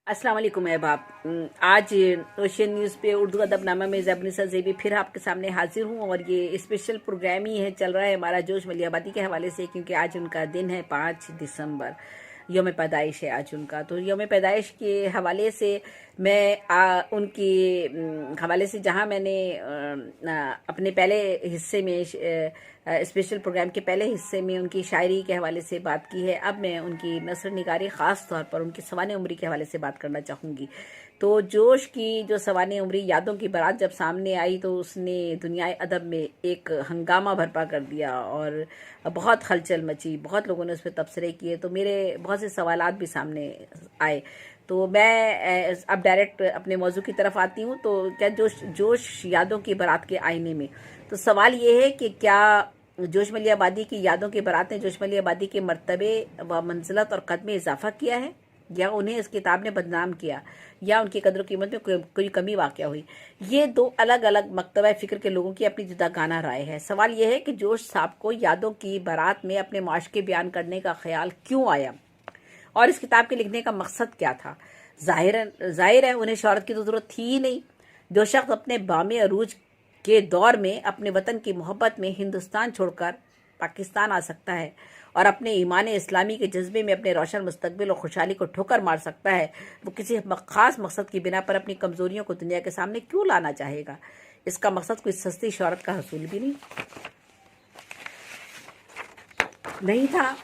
अस्सलाम वालेकुम अहबाब। आज ओशियन न्यूज़ पे उर्दू अदबनामा में ज़ैबनिसा ज़ेबी फिर आपके सामने हाजिर हूँ और ये स्पेशल प्रोग्राम ही है, चल रहा है हमारा जोश मलियाबादी के हवाले से, क्योंकि आज उनका दिन है 5 दिसंबर, यौम पैदाइश है आज उनका। तो यौम पैदाइश के हवाले से मैं उनकी हवाले से जहाँ मैंने अपने पहले हिस्से में स्पेशल प्रोग्राम के पहले हिस्से में उनकी शायरी के हवाले से बात की है, अब मैं उनकी नसर निगारी ख़ास तौर पर उनकी सवाने उम्री के हवाले से बात करना चाहूँगी। तो जोश की जो सवाने उम्री यादों की बारात जब सामने आई तो उसने दुनियाए अदब में एक हंगामा बर्पा कर दिया और बहुत हलचल मची, बहुत लोगों ने उस पर तबसरे किए, तो मेरे बहुत से सवालात भी सामने आए। तो मैं अब डायरेक्ट अपने मौजू की तरफ आती हूँ। तो क्या जोश यादों की बारात के आईने में, तो सवाल ये है कि क्या जोश मलियाबादी की यादों की बारात ने जोश मलियाबादी के मर्तबे व मंजिलत और कद में इजाफा किया है, या उन्हें इस किताब ने बदनाम किया, या उनकी कदर कीमत में कोई कमी वाक़या हुई? ये दो अलग अलग मकतबा फ़िक्र के लोगों की अपनी जुदागाना राय है। सवाल यह है कि जोश साहब को यादों की बारात में अपने माशके बयान करने का ख्याल क्यों आया और इस किताब के लिखने का मकसद क्या था? जाहिर है उन्हें शोहरत की तो ज़रूरत थी ही नहीं। जो शख्स अपने बामे अरूज के दौर में अपने वतन की मोहब्बत में हिंदुस्तान छोड़कर पाकिस्तान आ सकता है और अपने ईमान इस्लामी के जज्बे में अपने रोशन मुस्तकबिल और खुशहाली को ठोकर मार सकता है, वो किसी खास मकसद की बिना पर अपनी कमज़ोरियों को दुनिया के सामने क्यों लाना चाहेगा? इसका मकसद कोई सस्ती शोहरत का हसूल भी नहीं था,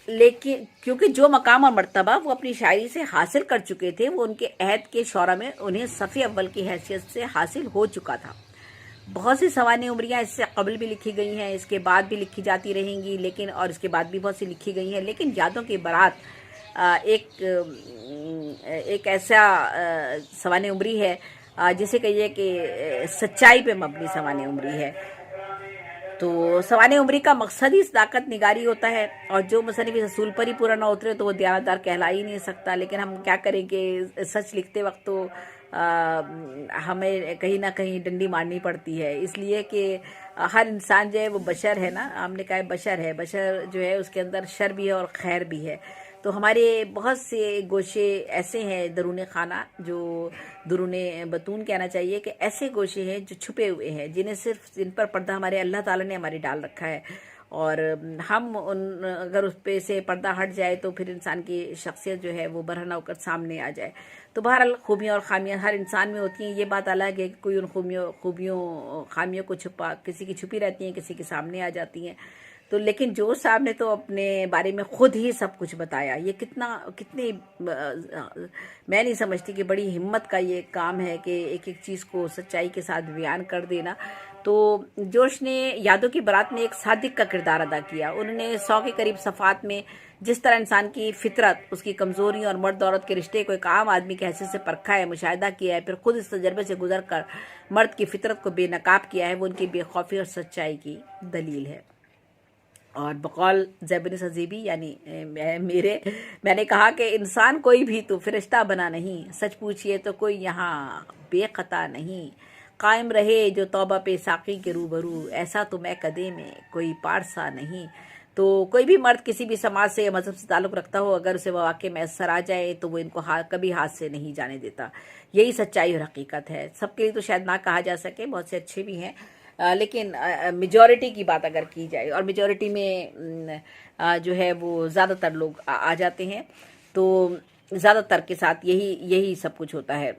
लेकिन क्योंकि जो मकाम और मर्तबा वो अपनी शायरी से हासिल कर चुके थे वो उनके अहद के शौरा में उन्हें सफ़ी अव्वल की हैसियत से हासिल हो चुका था। बहुत सी सवाने उम्रियाँ इससे कबल भी लिखी गई हैं, इसके बाद भी लिखी जाती रहेंगी, लेकिन और इसके बाद भी बहुत सी लिखी गई हैं, लेकिन यादों की बारात एक ऐसा सवाने उम्री है जिसे कहिए कि सच्चाई पे मबनी सवाने उम्री है। तो सवाने उम्री का मकसद ही सदाकत निगारी होता है, और जो मुसन्निफ इस असूल पर ही पूरा ना उतरे तो वो दयानतदार कहला ही नहीं सकता। लेकिन हम क्या करेंगे, सच लिखते वक्त तो हमें कहीं ना कहीं डंडी मारनी पड़ती है, इसलिए कि हर इंसान जो है वो बशर है ना, हमने कहा है बशर है, बशर जो है उसके अंदर शर भी है और खैर भी है। तो हमारे बहुत से गोशे ऐसे हैं दरूने खाना, जो दरूने बतून कहना चाहिए, कि ऐसे गोशे हैं जो छुपे हुए हैं, जिन पर पर्दा हमारे अल्लाह ताला ने हमारे डाल रखा है, और हम अगर उस पे से पर्दा हट जाए तो फिर इंसान की शख्सियत जो है वो बरहना होकर सामने आ जाए। तो बहरहाल खूबियाँ और खामियाँ हर इंसान में होती हैं, ये बात अलग है कि कोई उन खूबियों खामियों को छुपा, किसी की छुपी रहती हैं, किसी के सामने आ जाती हैं। तो लेकिन जोश साहब ने तो अपने बारे में खुद ही सब कुछ बताया। ये कितनी मैं नहीं समझती कि बड़ी हिम्मत का ये काम है कि एक एक चीज़ को सच्चाई के साथ बयान कर देना। तो जोश ने यादों की बारात में एक सादिक का किरदार अदा किया। उन्होंने 100 के करीब सफ़ात में जिस तरह इंसान की फितरत, उसकी कमज़ोरी और मर्द औरत के रिश्ते को एक आम आदमी की हैसियत से परखा है, मुशाहिदा किया है, फिर खुद इस तजर्बे से गुजर कर मर्द की फितरत को बेनकाब किया है, वो उनकी बेखौफी और सच्चाई की दलील है। और बकौल ज़ैबनिसा ज़ेबी यानी मैंने कहा कि इंसान कोई भी तो फरिश्ता बना नहीं, सच पूछिए तो कोई यहाँ बेखता नहीं, कायम रहे जो तौबा पे साकी के रूबरू, ऐसा तो मैं कदे में कोई पारसा नहीं। तो कोई भी मर्द किसी भी समाज से या मजहब से ताल्लुक़ रखता हो, अगर उसे वह वाक़ई में असर आ जाए तो वो इनको कभी हाथ से नहीं जाने देता। यही सच्चाई और हकीकत है। सबके लिए तो शायद ना कहा जा सके, बहुत से अच्छे भी हैं, लेकिन मेजॉरिटी की बात अगर की जाए, और मेजॉरिटी में जो है वो ज़्यादातर लोग आ जाते हैं, तो ज़्यादातर के साथ यही सब कुछ होता है।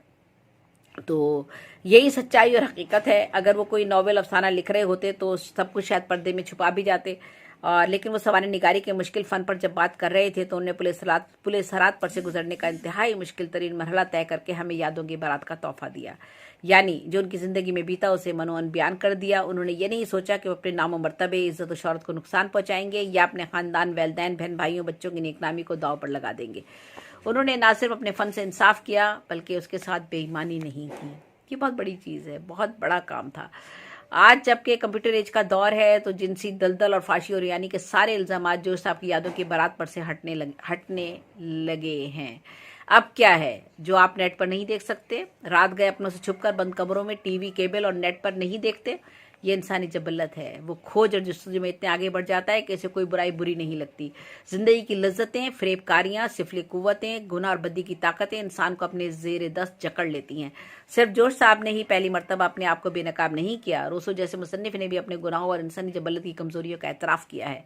तो यही सच्चाई और हकीकत है। अगर वो कोई नॉवेल अफसाना लिख रहे होते तो सब कुछ शायद पर्दे में छुपा भी जाते, लेकिन वो सवाने निगारी के मुश्किल फ़न पर जब बात कर रहे थे तो उन्हें पुलिस हरात पर से गुजरने का इंतहाई मुश्किल तरीन मरहला तय करके हमें यादों की बारात का तोहफा दिया, यानी जो उनकी ज़िंदगी में बीता उसे मनोअन बयान कर दिया। उन्होंने ये नहीं सोचा कि वो अपने नाम मर्तबे, इज़्ज़त और शौहरत को नुकसान पहुँचाएंगे या अपने ख़ानदान, वैलदैन, बहन भाइयों, बच्चों की नेकनामी को दाव पर लगा देंगे। उन्होंने ना सिर्फ अपने फ़न से इंसाफ किया बल्कि उसके साथ बेईमानी नहीं की। ये बहुत बड़ी चीज़ है, बहुत बड़ा काम था। आज जबकि कंप्यूटर एज का दौर है तो जिनसी दलदल और फाशी और यानी के सारे इल्ज़ामात जोश साहब की यादों की बारात पर से हटने लगे हैं। अब क्या है जो आप नेट पर नहीं देख सकते, रात गए अपनों से छुपकर बंद कमरों में टीवी, केबल और नेट पर नहीं देखते, ये इंसानी जबलत है। वो खोज और जस्तजू में इतने आगे बढ़ जाता है कि इसे कोई बुराई बुरी नहीं लगती। जिंदगी की लज्जतें, फरेबकारियां, सिफली कुव्वतें, गुनाह और बदी की ताकतें इंसान को अपने जेर दस्त जकड़ लेती हैं। सिर्फ जोश साहब ने ही पहली मरतबा अपने आप को बेनकाब नहीं किया, रूसो जैसे मुसन्निफ ने भी अपने गुनाहों और इंसानी जबलत की कमजोरियों का एतराफ़ किया है,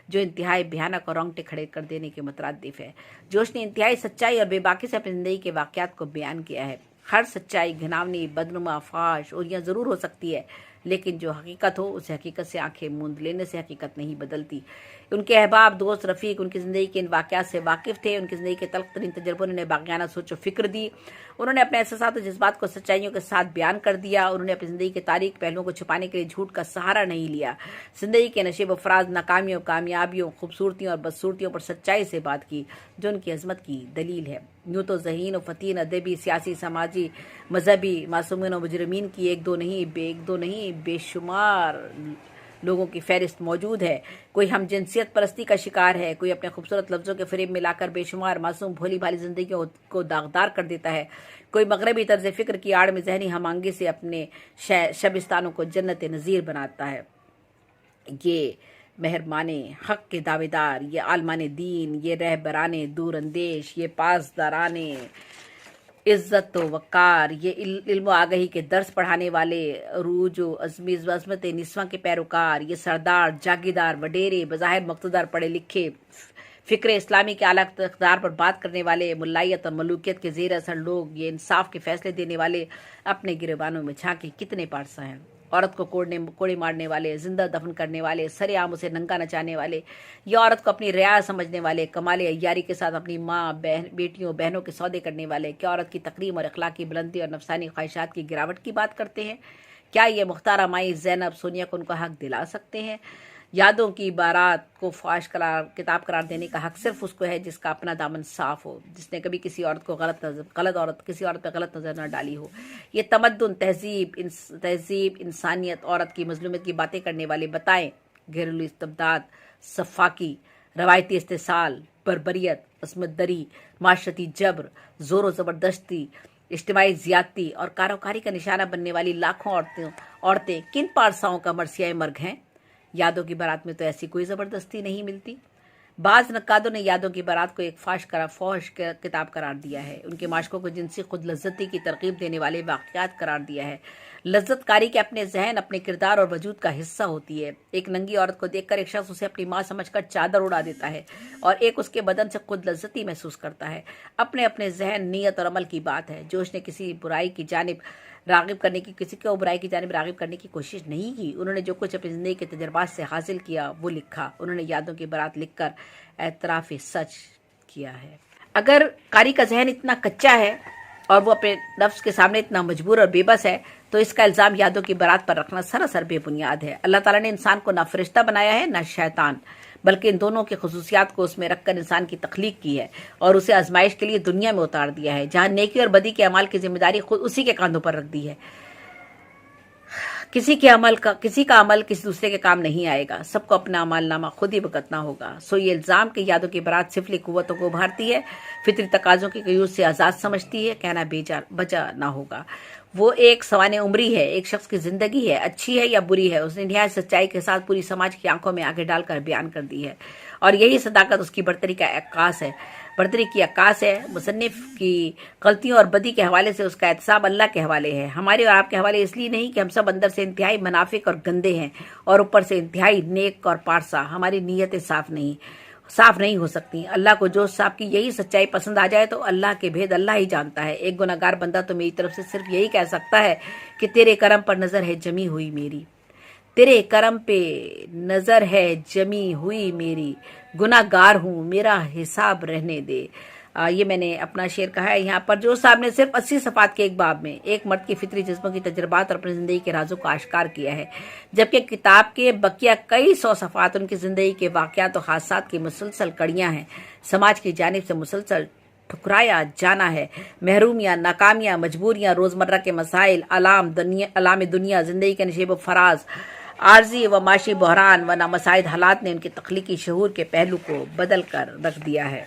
जो इंतहाई भयानक और रोंगटे खड़े कर देने के मुतरादिफ है। जोश ने इंतहाई सच्चाई और बेबाकी से अपनी जिंदगी के वाक़यात को बयान किया है। हर सच्चाई घिनौनी, बदनुमा, फाश और यह ज़रूर हो सकती है, लेकिन जो हकीकत हो उसे हकीकत से आंखें मूंद लेने से हकीकत नहीं बदलती। उनके अहबाब, दोस्त, रफ़ीक उनकी ज़िंदगी के इन वाक़यात से वाकिफ़ थे। उनकी ज़िंदगी के तल्ख़ तरीन तजर्बों ने उन्हें बाग़ियाना सोच और फ़िक्र दी। उन्होंने अपने एहसासात और जज्बात को सच्चाइयों के साथ बयान कर दिया। उन्होंने अपनी ज़िंदगी के तारीख पहलुओं को छुपाने के लिए झूठ का सहारा नहीं लिया। ज़िंदगी के नशेब व फराज, नाकामियों, कामयाबियों, खूबसूरतियों और बदसूरतियों पर सच्चाई से बात की, जो उनकी अज़मत की दलील है। यूँ तो ज़हीन व फ़तीन, अदबी, सियासी, समाजी, मजहबी मासूमीन और मुजरमीन की एक दो नहीं बेशुमार लोगों की फहरिस्त मौजूद है। कोई हम जिनसियत परस्ती का शिकार है, कोई अपने खूबसूरत लफ्ज़ों के फरेब में लाकर बेशुमार मासूम भोली भाली ज़िंदगियों को दागदार कर देता है। कोई मगरबी तर्ज फ़िक्र की आड़ में जहनी हमांगी से अपने शबिस्तानों को जन्नत नज़ीर बनाता है। ये मेहरबाने हक़ के दावेदार, ये आलमाने दीन, ये रहबराने दूर अंदेश, ये पासदाराने इज़्ज़त व वक़ार, ये इल्म आगही के दर्स पढ़ाने वाले, रूज व अज़मत निस्वां के पैरोकार, ये सरदार, जागीरदार, वडेरे, बज़ाहिर मक़तदार, पढ़े लिखे, फ़िक्र इस्लामी के आला इक़्तिदार पर बात करने वाले, मुल्लायत और मलूकियत के ज़ेर असर लोग, ये इंसाफ के फ़ैसले देने वाले, अपने गिरबानों में झांके कितने पारसा हैं। औरत को कोड़े मारने वाले, जिंदा दफन करने वाले, सरेआम उसे नंगा नचाने वाले, या औरत को अपनी रियाया समझने वाले, कमाले अय्यारी के साथ अपनी माँ, बेटियों, बहनों के सौदे करने वाले, क्या औरत की तकरीम और अखलाकी बुलंदी और नफसानी ख्वाहिशात की गिरावट की बात करते हैं? क्या ये मुख्तारा माई ज़ैनब सोनिया को उनका हक दिला सकते हैं? यादों की बारात को फाश किताब करार देने का हक सिर्फ उसको है जिसका अपना दामन साफ हो, जिसने कभी किसी औरत को किसी औरत पर गलत नज़र न डाली हो। ये तमद्दुन, तहजीब, इंसानियत, औरत की मजलूमियत की बातें करने वाले बताएं घरेलू इस्तिबदाद, सफाकी, रवायती इस्तेसाल, बर्बरियत, असमत दरी, माशरती जबर, ज़ोर ज़बरदस्ती, इज्तिमाई ज़ियादती और कारोकारी का निशाना बनने वाली लाखों औरतें किन पारसाओं का मरसिया मर्ग हैं? यादों की बारात में तो ऐसी कोई ज़बरदस्ती नहीं मिलती। बाज़ नक्कादों ने यादों की बारात को एक फौश किताब करार दिया है। उनके माशकों को जिनसी खुद लज्जती की तरकीब देने वाले वाक़यात करार दिया है। लज्जतकारी के अपने जहन, अपने किरदार और वजूद का हिस्सा होती है। एक नंगी औरत को देखकर एक शख्स उसे अपनी माँ समझकर चादर उड़ा देता है और एक उसके बदन से खुद लज्जती महसूस करता है। अपने अपने जहन, नीयत और अमल की बात है। जोश ने किसी को बुराई की जानिब राग़िब करने की कोशिश नहीं की। उन्होंने जो कुछ अपनी ज़िंदगी के तजर्बात से हासिल किया वो लिखा। उन्होंने यादों की बारात लिखकर एतराफ़ सच किया है। अगर कारी का जहन इतना कच्चा है और वो अपने नफ्स के सामने इतना मजबूर और बेबस है, तो इसका इल्ज़ाम यादों की बारात पर रखना सरासर बेबुनियाद है। अल्लाह ताला ने इंसान को ना फरिश्ता बनाया है ना शैतान, बल्कि इन दोनों की खुसूसियात को उसमें रखकर इंसान की तख्लीक की है और उसे आजमाइश के लिए दुनिया में उतार दिया है, जहाँ नेकी और बदी के अमाल की जिम्मेदारी खुद उसी के कांधों पर रख दी है। किसी का अमल किसी दूसरे के काम नहीं आएगा। सबको अपना अमालनामा खुद ही भुगतना होगा। सो ये इल्ज़ाम कि यादों की बारात सिफली कुव्वतों को उभारती है, फितरी तकाज़ों की कयूद से आज़ाद समझती है, कहना बचा ना होगा। वो एक सवाने उम्री है, एक शख्स की ज़िंदगी है, अच्छी है या बुरी है, उसने निहायत सच्चाई के साथ पूरी समाज की आंखों में आगे डालकर बयान कर दी है और यही सदाकत उसकी बर्तरी की अक्कास है। मुसन्निफ की गलतियों और बदी के हवाले से उसका एहतसाब अल्लाह के हवाले है, हमारे और आपके हवाले इसलिए नहीं कि हम सब अंदर से इंतहाई मुनाफिक और गंदे हैं और ऊपर से इंतहाई नेक और पारसा। हमारी नीयतें साफ नहीं हो सकती। अल्लाह को जो साहब की यही सच्चाई पसंद आ जाए तो अल्लाह के भेद अल्लाह ही जानता है। एक गुनहगार बंदा तो मेरी तरफ से सिर्फ यही कह सकता है कि तेरे करम पर नजर है जमी हुई मेरी, तेरे करम पे नजर है जमी हुई मेरी, गुनाहगार हूँ मेरा हिसाब रहने दे। ये मैंने अपना शेर कहा है यहाँ पर। जो साहब ने सिर्फ 80 सफ़ात के एक बाब में एक मर्द की फितरी जिस्मों की तजर्बात और अपनी ज़िंदगी के राजों को आश्कार किया है, जबकि किताब के बकिया कई 100 सफ़ात उनकी ज़िंदगी के वाक़यात और हादसात की मुसलसल कड़ियाँ हैं। समाज की जानिब से मुसलसल ठुकराया जाना है, महरूमियाँ, नाकामियाँ, मजबूरियाँ, रोज़मर्रा के मसाइल, अलाम दुनिया, ज़िंदगी के नशेब व फराज, आर्जी व माशी बहरान व नामसाइद हालात ने उनके तख्लीकी शहूर के पहलू को बदल कर रख दिया है।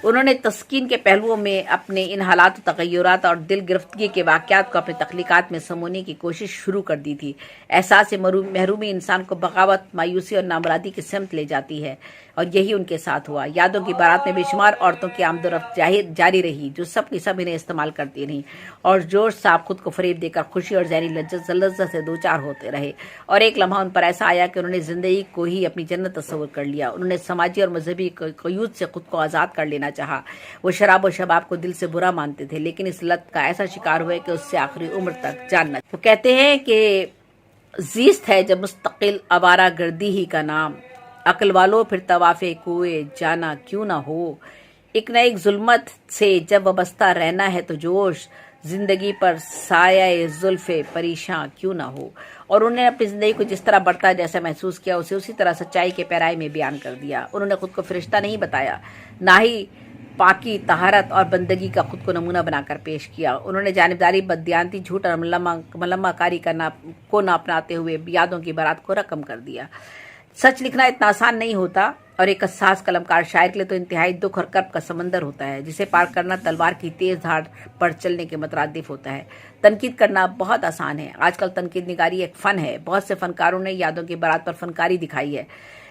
انہوں نے تسکین کے پہلوؤں میں اپنے ان حالات و تغیرات اور دل گرفتگی کے واقعات کو اپنی تخلیقات میں سمونے کی کوشش شروع کر دی تھی۔ احساس محرومی انسان کو بغاوت، مایوسی اور نامرادی کی سمت لے جاتی ہے، اور یہی ان کے ساتھ ہوا۔ یادوں کی بارات میں بے شمار عورتوں کی آمد و رفت جاری رہی، جو سب کی سب انہیں استعمال کرتی رہیں، اور جوش صاحب خود کو فریب دے کر خوشی اور ذہنی لذت سے دوچار ہوتے رہے، اور ایک لمحہ ان پر ایسا آیا کہ انہوں نے زندگی کو ہی اپنی جنت تصور کر لیا۔ انہوں نے سماجی اور مذہبی قیود سے خود کو آزاد کر لینا چاہا۔ وہ شراب و شباب کو دل سے برا مانتے تھے، لیکن اس لت کا ایسا شکار ہوئے کہ اس سے آخری عمر تک جان نہ۔ وہ کہتے ہیں کہ زیست ہے جب مستقل آوارہ گردی ہی کا نام، عقل والو پھر طواف کوئے جانا کیوں نہ ہو، ایک نہ ایک ظلمت سے جب وابستہ رہنا ہے تو جوش، زندگی پر سایہ زلف پریشاں کیوں نہ ہو۔ اور انہوں نے اپنی زندگی کو جس طرح بڑھتا جیسا محسوس کیا، اسے اسی طرح سچائی کے پیرائی میں بیان کر دیا۔ انہوں نے خود کو فرشتہ نہیں بتایا، نہ ہی پاکی، طہارت اور بندگی کا خود کو نمونہ بنا کر پیش کیا۔ انہوں نے جانبداری، بددیانتی، جھوٹ اور ملمہ کاری کو نہ اپناتے ہوئے یادوں کی بارات کو رقم کر دیا۔ سچ لکھنا اتنا آسان نہیں ہوتا، اور ایک حساس قلمکار شاعر کے لیے تو انتہائی دکھ اور کرب کا سمندر ہوتا ہے، جسے پار کرنا تلوار کی تیز دھاڑ پر چلنے کے مترادف ہوتا ہے۔ تنقید کرنا بہت آسان ہے، آج کل تنقید نگاری ایک فن ہے۔ بہت سے فنکاروں نے یادوں کی بارات پر فنکاری دکھائی ہے،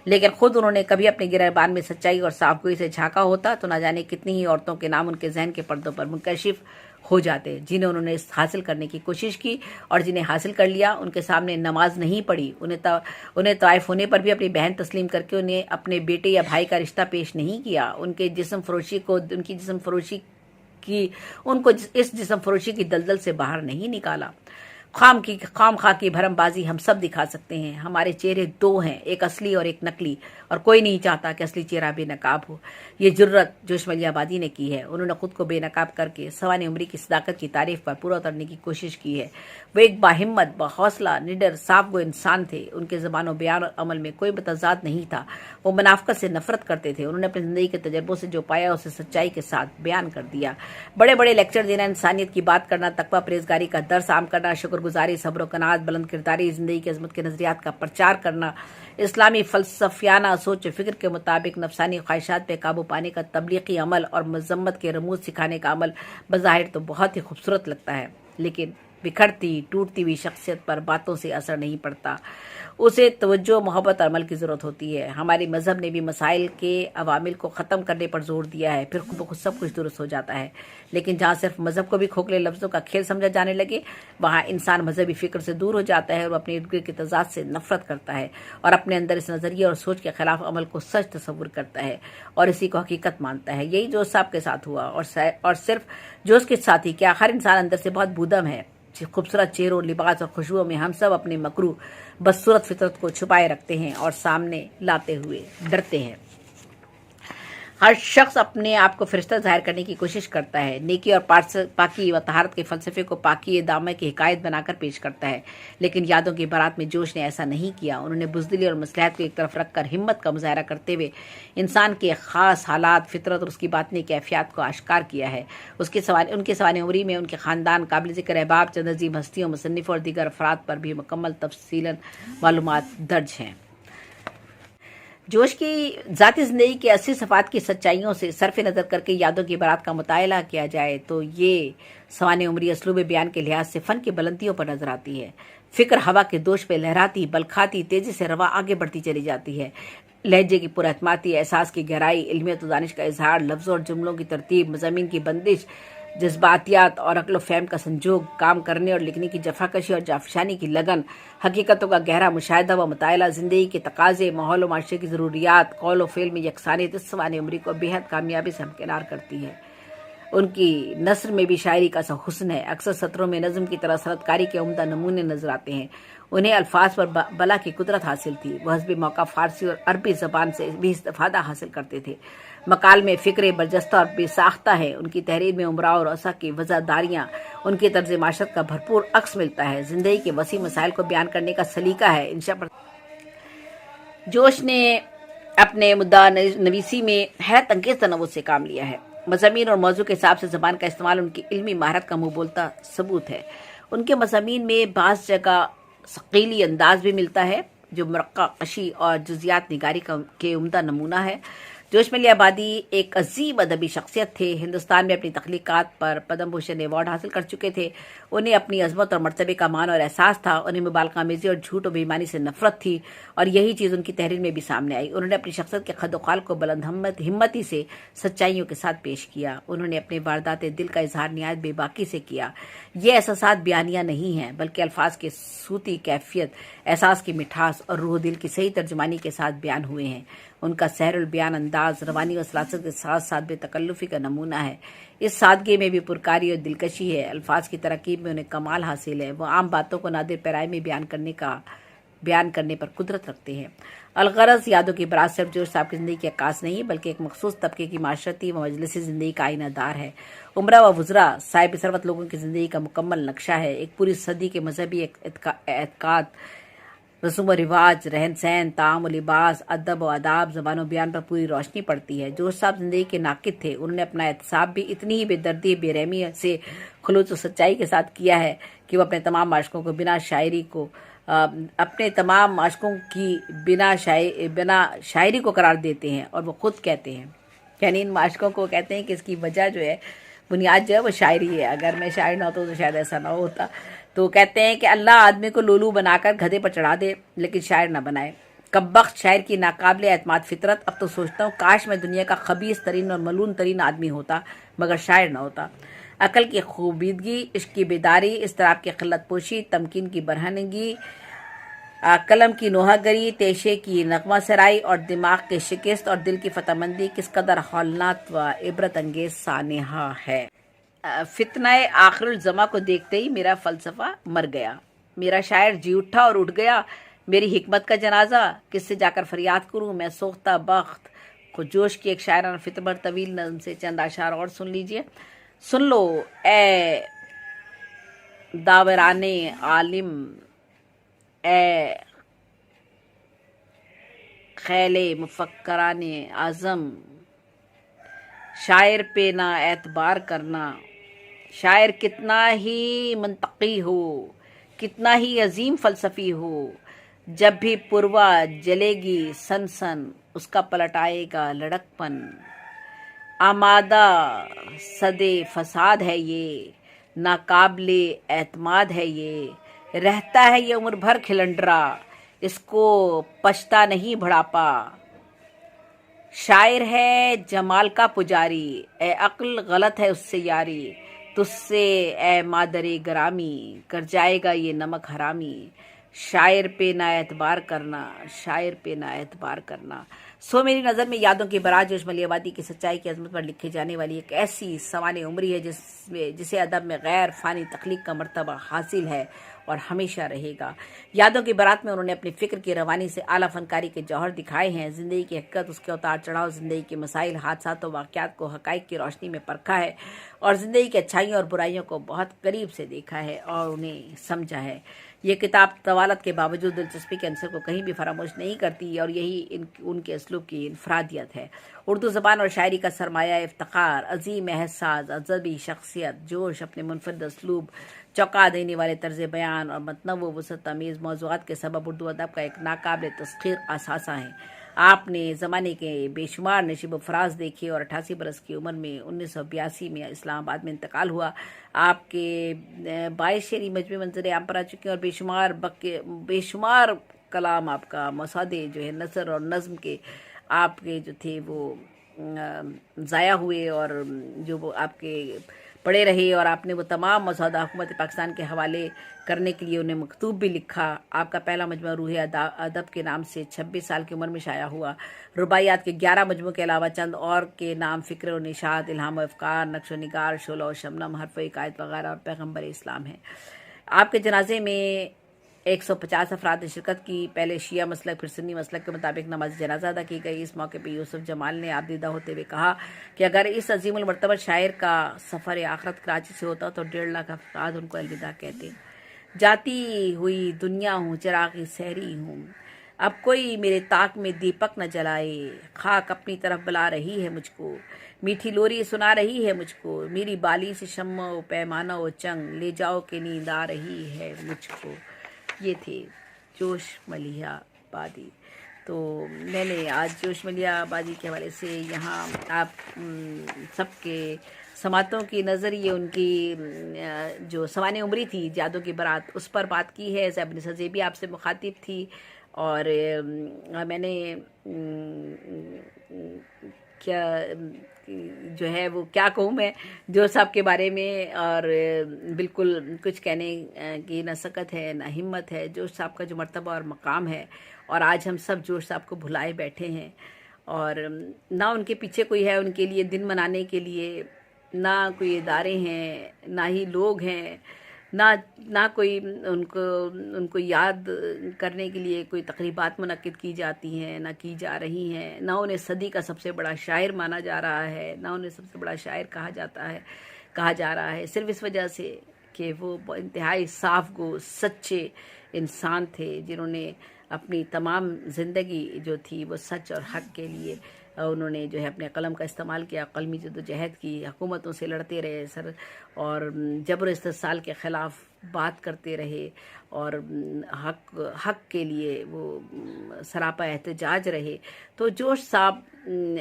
لیکن خود انہوں نے کبھی اپنے گریبان میں سچائی اور صاف گوئی سے جھانکا ہوتا تو نہ جانے کتنی ہی عورتوں کے نام ان کے ذہن کے پردوں پر منکشف ہو جاتے، جنہیں انہوں نے حاصل کرنے کی کوشش کی، اور جنہیں حاصل کر لیا ان کے سامنے نماز نہیں پڑھی، انہیں طائف ہونے پر بھی اپنی بہن تسلیم کر کے انہیں اپنے بیٹے یا بھائی کا رشتہ پیش نہیں کیا، ان کی جسم فروشی کی دلدل سے باہر نہیں نکالا۔ خام خواہ کی بھرم بازی ہم سب دکھا سکتے ہیں، ہمارے چہرے دو ہیں، ایک اصلی اور ایک نقلی، اور کوئی نہیں چاہتا کہ اصلی چہرہ بے نقاب ہو۔ یہ جرت جو اسماعیلیہ آبادی نے کی ہے، انہوں نے خود کو بے نقاب کر کے سوانح عمری کی صداقت کی تعریف پر پورا اترنے کی کوشش کی ہے۔ وہ ایک باہمت، باحوصلہ، نڈر، صاف گو انسان تھے۔ ان کے زبان و بیان اور عمل میں کوئی متضاد نہیں تھا۔ وہ منافقت سے نفرت کرتے تھے۔ انہوں نے اپنی زندگی کے تجربوں سے جو پایا اسے سچائی کے ساتھ بیان کر دیا۔ بڑے بڑے لیکچر دینا، انسانیت کی بات کرنا، تقویٰ پرہیزگاری کا درس عام کرنا، شکر گزاری، صبر و قناعت، بلند کرداری، زندگی کی عظمت کے نظریات کا پرچار کرنا، اسلامی فلسفیانہ سوچ و فکر کے مطابق نفسانی خواہشات پہ قابو پانے کا تبلیغی عمل اور مذمت کے رموز سکھانے کا عمل بظاہر تو بہت ہی خوبصورت لگتا ہے، لیکن بکھرتی ٹوٹتی ہوئی شخصیت پر باتوں سے اثر نہیں پڑتا۔ اسے توجہ، محبت اور عمل کی ضرورت ہوتی ہے۔ ہمارے مذہب نے بھی مسائل کے عوامل کو ختم کرنے پر زور دیا ہے، پھر خود بخود سب کچھ درست ہو جاتا ہے۔ لیکن جہاں صرف مذہب کو بھی کھوکھلے لفظوں کا کھیل سمجھا جانے لگے، وہاں انسان مذہبی فکر سے دور ہو جاتا ہے، اور وہ اپنے ارد گرد کے تضاد سے نفرت کرتا ہے، اور اپنے اندر اس نظریے اور سوچ کے خلاف عمل کو سچ تصور کرتا ہے، اور اسی کو حقیقت مانتا ہے۔ یہی جوش صاحب کے ساتھ ہوا، اور صرف جوش کے ساتھ ہی کیا، ہر انسان اندر سے بہت بودم ہے۔ خوبصورت چہروں، لباس اور خوشبوؤں میں ہم سب اپنے مکروہ بدصورت فطرت کو چھپائے رکھتے ہیں اور سامنے لاتے ہوئے ڈرتے ہیں۔ ہر شخص اپنے آپ کو فرشتہ ظاہر کرنے کی کوشش کرتا ہے، نیکی اور پاکی و طہارت کے فلسفے کو پاکی دامے کی حکایت بنا کر پیش کرتا ہے، لیکن یادوں کی بارات میں جوش نے ایسا نہیں کیا۔ انہوں نے بزدلی اور مصلحت کو ایک طرف رکھ کر ہمت کا مظاہرہ کرتے ہوئے انسان کے خاص حالات، فطرت اور اس کی باطنی کیفیات کو آشکار کیا ہے۔ ان کے سوانح عمری میں ان کے خاندان، قابل ذکر احباب، چند عظیم ہستیوں، مصنفوں اور دیگر افراد پر بھی مکمل تفصیلاً معلومات درج ہیں۔ جوش کی ذاتی زندگی کے 80 صفحات کی سچائیوں سے صرف نظر کر کے یادوں کی بارات کا مطالعہ کیا جائے تو یہ سوانح عمری اسلوب بیان کے لحاظ سے فن کی بلندیوں پر نظر آتی ہے۔ فکر ہوا کے دوش پہ لہراتی، بلکھاتی، تیزی سے رواں آگے بڑھتی چلی جاتی ہے۔ لہجے کی پراعتمادی، احساس کی گہرائی، علمیت و دانش کا اظہار، لفظوں اور جملوں کی ترتیب، مضامین کی بندش، جذباتیات اور عقل و فہم کا سنجوگ، کام کرنے اور لکھنے کی جفاکشی اور جافشانی کی لگن، حقیقتوں کا گہرا مشاہدہ و مطالعہ، زندگی کے تقاضے، ماحول و معاشرے کی ضروریات، قول و فعل میں یکسانیت اس سوانح عمری کو بے حد کامیابی سے ہمکنار کرتی ہے۔ ان کی نثر میں بھی شاعری کا سا حسن ہے۔ اکثر سطروں میں نظم کی طرح سرد کاری کے عمدہ نمونے نظر آتے ہیں۔ انہیں الفاظ پر بلا کی قدرت حاصل تھی۔ وہ حسب موقع فارسی اور عربی زبان سے بھی استفادہ حاصل کرتے تھے۔ مقال میں فکرے برجستہ اور بے ساختہ ہے۔ ان کی تحریر میں امراء اور رؤساء کی وزاداریاں، ان کے طرز معاشرت کا بھرپور عکس ملتا ہے۔ زندگی کے وسیع مسائل کو بیان کرنے کا سلیقہ ہے۔ انشاء پر جوش نے اپنے مدعا نویسی میں حیرت انگیز تنوع سے کام لیا ہے۔ مضامین اور موضوع کے حساب سے زبان کا استعمال ان کی علمی مہارت کا منہ بولتا ثبوت ہے۔ ان کے مضامین میں بعض جگہ ثقیلی انداز بھی ملتا ہے جو مرقع کشی اور جزیات نگاری کے عمدہ نمونہ ہے۔ जोश मलियाबादी एक अजीब अदबी शख्सियत थे। हिंदुस्तान में अपनी तख्लीकात पर पद्म भूषण अवार्ड हासिल कर चुके थे। उन्हें अपनी अजमत और मर्तबे का मान और एहसास था। उन्हें मुबालगामेज़ी और झूठ और बेईमानी से नफरत थी और यही चीज़ उनकी तहरीर में भी सामने आई। उन्होंने अपनी शख्सियत के खदोखाल को बुलंद हिम्मती से सच्चाइयों के साथ पेश किया। उन्होंने अपने वारदात दिल का इजहार निहायत बेबाकी से किया। ये एहसासात बयानिया नहीं हैं, बल्कि अल्फाज की सूती कैफियत, एहसास की मिठास और रूह दिल की सही तर्जुमानी के साथ बयान हुए हैं। उनका सहरुल बयान अंदाज रवानी और सलासत के साथ साथ बेतकल्लुफी का नमूना है। इस सादगी में भी पुरकारी और दिलकशी है। अल्फाज की तरकीब में उन्हें कमाल हासिल है। वो आम बातों को नादिर पैराए में बयान करने पर कुदरत रखते हैं। अलगरज यादों की बारात सिर्फ जोश साहब की जिंदगी की अक्कास नहीं, बल्कि एक मखसूस तबके की माशरती व मजलिसी जिंदगी का आईनादार है। उम्रा व वुजरा साहिब सरवत लोगों की जिंदगी का मुकम्मल नक्शा है। एक पूरी सदी के मजहबी एतकाद, रसूम व रिवाज, रहन सहन, ताम व लिबास, अदब व आदाब, ज़बान व बयान पर पूरी रोशनी पड़ती है। जोश साहब जिंदगी के नाकिद थे। उन्होंने अपना एहतसाब भी इतनी ही बेदर्दी बेरहमी से खुलूस व सच्चाई के साथ किया है कि वो अपने तमाम माशकों को बिना शायरी को करार देते हैं। और वो खुद कहते हैं, यानी इन माशकों को कहते हैं कि इसकी वजह जो है, बुनियाद जो है वो शायरी है। अगर मैं शायर ना होता तो शायद ऐसा ना होता। तो कहते हैं कि अल्लाह आदमी को लोलू बनाकर गधे पर चढ़ा दे, लेकिन शायर ना बनाए। कब्बख्त शायर की नाकाबिले एतमाद फितरत। अब तो सोचता हूँ काश मैं दुनिया का खबीस तरीन और मलून तरीन आदमी होता, मगर शायर ना होता। अकल की खूबीदगी, इश्क की बेदारी, इस्तराब की खिल्लत पोशी, तमकीन की बरहनगी, कलम की नोहागरी, तेशे की नगमा सराई और दिमाग के शिकस्त और दिल की फतहमंदी किस कदर हौलनाक व इबरत अंगेज सानेहा है। फितनाए आखिरुल ज़मा को देखते ही मेरा फलसफा मर गया। मेरा शायर जी उठा और उठ गया। मेरी हिकमत का जनाजा किससे जाकर फरियाद करूं। मैं सोख्ता बख्त खुजोश की एक शायराना फितबर तवील नज़म से चंद आशार और सुन लीजिए। सुन लो ए दावराने आलिम, ए खैले मुफक्कराने आज़म, शायर पे ना एतबार करना। शायर कितना ही मंतकी हो, कितना ही अजीम फलसफी हो, जब भी पुरवा जलेगी सन सन, उसका पलट आएगा लड़कपन। आमादा सदे फसाद है ये, नाकाबिले एतमाद है ये, रहता है ये उम्र भर खिलंडरा, इसको पछता नहीं बुढ़ापा। शायर है जमाल का पुजारी, ए अक्ल गलत है उससे यारी, तुझसे ए मादरे ग्रामी, कर जाएगा ये नमक हरामी। शायर पे ना एतबार करना, शायर पे ना एतबार करना। सो मेरी नज़र में यादों की बारात जोश मलियाबादी की सच्चाई की अजमत पर लिखी जाने वाली एक ऐसी सवाने उम्री है जिसे अदब में गैर फानी तख्लीक का मर्तबा हासिल है और हमेशा रहेगा। यादों की बारात में उन्होंने अपनी फिक्र की रवानी से आला फनकारी के जौहर दिखाए हैं। जिंदगी की हकीकत, उसके उतार चढ़ाव, जिंदगी के मसाइल, हादसात और वाक़यात को हक़ाइक़ की रोशनी में परखा है और ज़िंदगी की अच्छाइयों और बुराइयों को बहुत करीब से देखा है और उन्हें समझा है। ये किताब तवालत के बावजूद दिलचस्पी के अंसर को कहीं भी फरामोश नहीं करती और यही उनके असलूब की इनफरादियत है। उर्दू ज़बान और शायरी का सरमाया इफ्तिखार, अजीम एहसास, अजबी शख्सियत, जोश, अपने मुनफरद असलूब, चौंका देने वाले तर्ज बयान और मतनव्वु वसअत तमीज़ मौज़ूआत के सबब उर्दू अदब का एक नाकाबिल तस्खीर असासा है। आपने ज़माने के बेशुमार नशीब फराज देखे और 88 बरस की उम्र में 1982 में इस्लामाबाद में इंतकाल हुआ। आपके 22 शेरी मजमू मंजर आम पर आ चुके हैं और बेशुमार कलाम आपका मसादे जो है नसर और नज़्म के आपके जो थे वो ज़ाया हुए और जो वो आपके पड़े रहे और आपने वो तमाम मसौदा हुकूमत पाकिस्तान के हवाले करने के लिए उन्हें मकतूब भी लिखा। आपका पहला मजमू रूह अदब के नाम से 26 साल की उम्र में शाया हुआ। रुबाइयात के 11 मजमू के अलावा चंद और के नाम फ़िक्र और निशात, इल्हाम व अफ़कार, नक्श व निगार, शोला और शबनम, हर्फ व हिकायत वगैरह और पैगम्बर इस्लाम है। आपके जनाजे में 150 अफराद ने शिरकत की। पहले शिया मसलक फिर सुन्नी मसलक के मुताबिक नमाज जनाजा अदा की गई। इस मौके पर यूसुफ जमाल ने आबदीदा होते हुए कहा कि अगर इस अजीमुल मर्तबा शायर का सफ़र आखरत कराची से होता तो 1.5 लाख अफराद उनको अलविदा कहते। जाती हुई दुनिया हूँ, चिरागी सहरी हूँ, अब कोई मेरे ताक में दीपक न जलाए। खाक अपनी तरफ बुला रही है मुझको, मीठी लोरी सुना रही है मुझको, मेरी बाली से शम्मा व पैमाना व चंग, ले जाओ कि नींद आ रही है मुझको। ये थे जोश मलियाबादी। تو میں نے آج جوش ملیہ بازی کے حوالے سے یہاں آپ سب کے سماعتوں کی نظر یہ ان کی جو سوانح عمری تھی جادو کی برات اس پر بات کی ہے. زیب نثار زیبی آپ سے مخاطب تھی اور میں نے کیا جو ہے وہ کیا کہوں میں جوش صاحب کے بارے میں، اور بالکل کچھ کہنے کی نہ سکت ہے نہ ہمت ہے. جوش صاحب کا جو مرتبہ اور مقام ہے، اور آج ہم سب جوش صاحب کو بھلائے بیٹھے ہیں، اور نہ ان کے پیچھے کوئی ہے ان کے لیے دن منانے کے لیے، نہ کوئی ادارے ہیں، نہ ہی لوگ ہیں، نہ کوئی ان کو یاد کرنے کے لیے کوئی تقریبات منعقد کی جاتی ہیں، نہ کی جا رہی ہیں. نہ انہیں صدی کا سب سے بڑا شاعر مانا جا رہا ہے، نہ انہیں سب سے بڑا شاعر کہا جا رہا ہے، صرف اس وجہ سے کہ وہ انتہائی صاف گو سچے انسان تھے، جنہوں نے اپنی تمام زندگی جو تھی وہ سچ اور حق کے لیے انہوں نے جو ہے اپنے قلم کا استعمال کیا، قلمی جدوجہد کی، حکومتوں سے لڑتے رہے سر، اور جبر و استحصال کے خلاف بات کرتے رہے، اور حق کے لیے وہ سراپا احتجاج رہے. تو جوش صاحب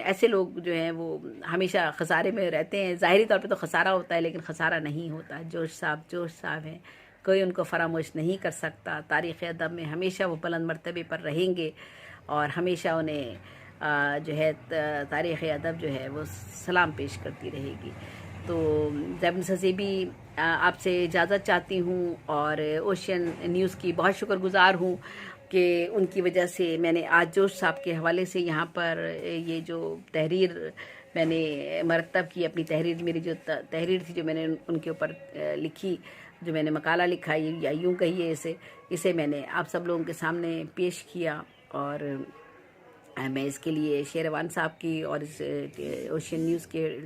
ایسے لوگ جو ہیں وہ ہمیشہ خسارے میں رہتے ہیں. ظاہری طور پہ تو خسارہ ہوتا ہے لیکن خسارہ نہیں ہوتا. جوش صاحب ہیں، کوئی ان کو فراموش نہیں کر سکتا. تاریخ ادب میں ہمیشہ وہ بلند مرتبے پر رہیں گے، اور ہمیشہ انہیں جو ہے تاریخ ادب جو ہے وہ سلام پیش کرتی رہے گی. تو زیب نثار زیبی آپ سے اجازت چاہتی ہوں، اور اوشین نیوز کی بہت شکر گزار ہوں کہ ان کی وجہ سے میں نے آج جوش صاحب کے حوالے سے یہاں پر یہ جو تحریر میں نے مرتب کی، اپنی تحریر، میری جو تحریر تھی جو میں نے ان کے اوپر لکھی، جو میں نے مقالہ لکھا یا یوں کہیے اسے میں نے آپ سب لوگوں کے سامنے پیش کیا. اور میں اس کے لیے شیروان صاحب کی اور اس اوشین نیوز کے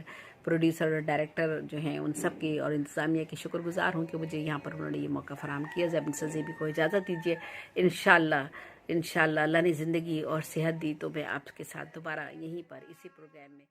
پروڈیوسر اور ڈائریکٹر جو ہیں ان سب کی اور انتظامیہ کی شکر گزار ہوں کہ مجھے یہاں پر انہوں نے یہ موقع فراہم کیا. زیب نثار زیبی کو اجازت دیجیے. انشاءاللہ اللہ نے زندگی اور صحت دی تو میں آپ کے ساتھ دوبارہ یہیں پر اسی پروگرام میں